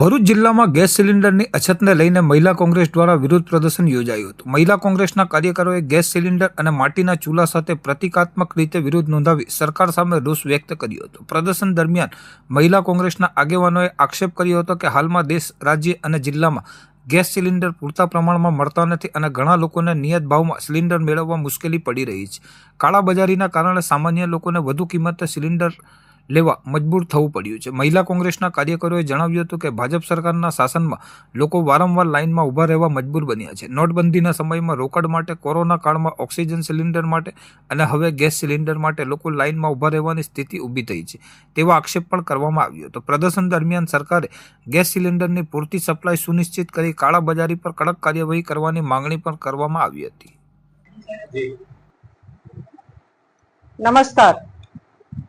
ભરૂચ જિલ્લામાં ગેસ સિલિન્ડરની અછતને લઈને મહિલા કોંગ્રેસ દ્વારા વિરોધ પ્રદર્શન યોજાયું હતું। મહિલા કોંગ્રેસના કાર્યકરોએ ગેસ સિલિન્ડર અને માટીના ચૂલા સાથે પ્રતિકાત્મક રીતે વિરોધ નોંધાવી સરકાર સામે રોષ વ્યક્ત કર્યો હતો। પ્રદર્શન દરમિયાન મહિલા કોંગ્રેસના આગેવાનોએ આક્ષેપ કર્યો હતો કે હાલમાં દેશ, રાજ્ય અને જિલ્લામાં ગેસ સિલિન્ડર પૂરતા પ્રમાણમાં મળતા નથી અને ઘણા લોકોને નિયત ભાવમાં સિલિન્ડર મેળવવા મુશ્કેલી પડી રહી છે। કાળાબજારીના કારણે સામાન્ય લોકોને વધુ કિંમતે સિલિન્ડર લેવા મજબૂર થવું પડ્યું છે। મહિલા કોંગ્રેસના કાર્યકરોએ જણાવ્યું હતું કે ભાજપ સરકારના શાસનમાં લોકો વારંવાર લાઇનમાં ઊભા રહેવા મજબૂર બન્યા છે। નોટબંધીના સમયમાં રોકડ માટે, કોરોના કાળમાં ઓક્સિજન સિલિન્ડર માટે અને હવે ગેસ સિલિન્ડર માટે લોકો લાઇનમાં ઊભા રહેવાની સ્થિતિ ઊભી થઈ છે તેવો આક્ષેપ પણ કરવામાં આવ્યો હતો। પ્રદર્શન દરમિયાન સરકારે ગેસ સિલિન્ડરની પૂરતી સપ્લાય સુનિશ્ચિત કરી કાળાબજારી પર કડક કાર્યવાહી કરવાની માંગણી પણ કરવામાં આવી હતી। નમસ્કાર,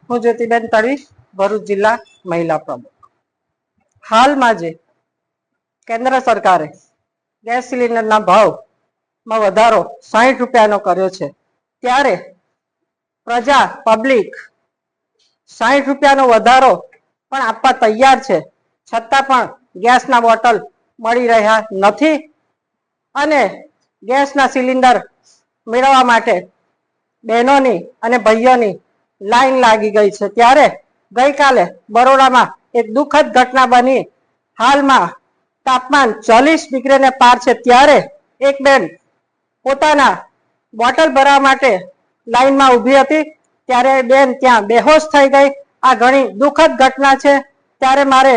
હું જ્યોતિબેન તળવી, ભરૂચ જિલ્લા મહિલા પ્રમુખ। હાલમાં જે કેન્દ્ર સરકારે ગેસ સિલિન્ડરના ભાવમાં વધારો 60 રૂપિયાનો કર્યો છે, ત્યારે પ્રજા, પબ્લિક 60 રૂપિયાનો વધારો પણ આપવા તૈયાર છે, છતાં પણ ગેસના બોટલ મળી રહ્યા નથી અને ગેસના સિલિન્ડર મેળવવા માટે બહેનોની અને ભાઈઓની લાઈન લાગી ગઈ છે। ત્યારે ગઈકાલે બરોડામાં એક દુઃખદ ઘટના બની। હાલમાં તાપમાન 40 ડિગ્રીને પાર છે, ત્યારે એક બેન પોતાના બોટલ ભરવા માટે લાઈનમાં ઊભી હતી, ત્યારે બેન ત્યાં બેહોશ થઈ ગઈ। આ ઘણી દુઃખદ ઘટના છે। ત્યારે મારે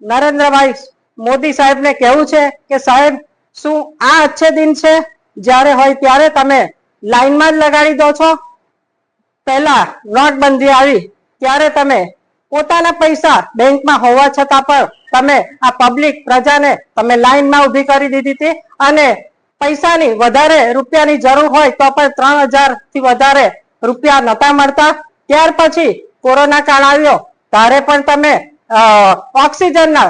નરેન્દ્રભાઈ મોદી સાહેબને કહેવું છે કે સાહેબ, શું આ અચ્છે દિન છે? જ્યારે હોય ત્યારે તમે લાઈનમાં જ લગાડી દો છો। પહેલા નોટબંધી આવી ત્યારે તમે પોતાના પૈસા બેંકમાં હોવા છતાં પણ તમે આ પબ્લિક પ્રજાને તમે લાઈનમાં ઊભી કરી દીધી હતી અને પૈસાની વધારે રૂપિયાની જરૂર હોય તો પણ 3000 થી વધારે રૂપિયા નતા મળતા। ત્યાર પછી કોરોના કાળ આવ્યો ત્યારે પણ તમે ઓક્સિજનના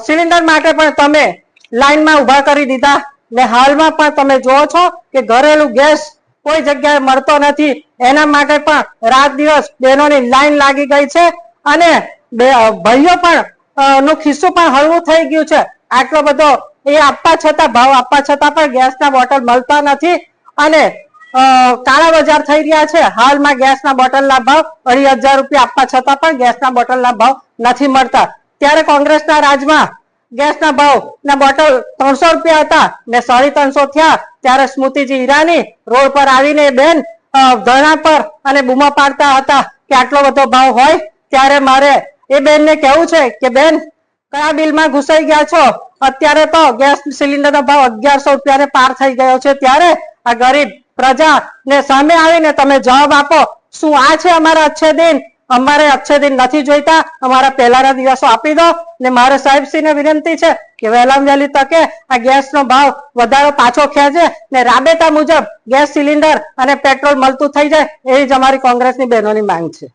સિલિન્ડર માટે પણ તમે લાઈનમાં ઊભા કરી દીધા ને હાલમાં પણ તમે જોવો છો કે ઘરેલું ગેસ કોઈ જગ્યાએ મળતો નથી, એના માટે પણ રાત દિવસ બહેનોની લાઈન લાગી ગઈ છે અને ભાઈઓ પણ નું ખિસ્સું પણ હળવું થઈ ગયું છે। આટલો બધો એ આપવા છતાં, ભાવ આપવા છતાં પણ ગેસના બોટલ મળતા નથી અને કાળા બજાર થઈ રહ્યા છે। હાલમાં ગેસના બોટલના ભાવ 2500 રૂપિયા આપવા છતાં પણ ગેસના બોટલના ભાવ નથી મળતા। ત્યારે કોંગ્રેસના રાજમાં ગેસના ભાવના બોટલ 300 રૂપિયા હતા ને 350 થયા, ત્યારે સ્મૃતિજી ઈરાની રોડ પર આવીને બેન ધરણા પર અને બૂમો પાડતા હતા કે આટલો બધો ભાવ હોય। ત્યારે મારે એ બેનને કહેવું છે કે બેન, કયા બિલમાં ઘૂસાઈ ગયા છો? અત્યારે તો ગેસ સિલિન્ડરનો ભાવ 1100 રૂપિયાને પાર થઈ ગયો છે। ત્યારે આ ગરીબ પ્રજાને સામે આવીને તમે જવાબ આપો, શું આ છે અમારા અચ્છે દિન? અમારે અચ્છે દિન નથી જોઈતા, અમારા પહેલાના દિવસો આપી દો ને મારે સાહેબશ્રીને વિનંતી છે કે વહેલામાં વહેલી તકે આ ગેસનો ભાવ વધારો પાછો ખેંચે ને રાબેતા મુજબ ગેસ સિલિન્ડર અને પેટ્રોલ મળતું થઈ જાય, એવી જ અમારી કોંગ્રેસની બહેનોની માંગ છે।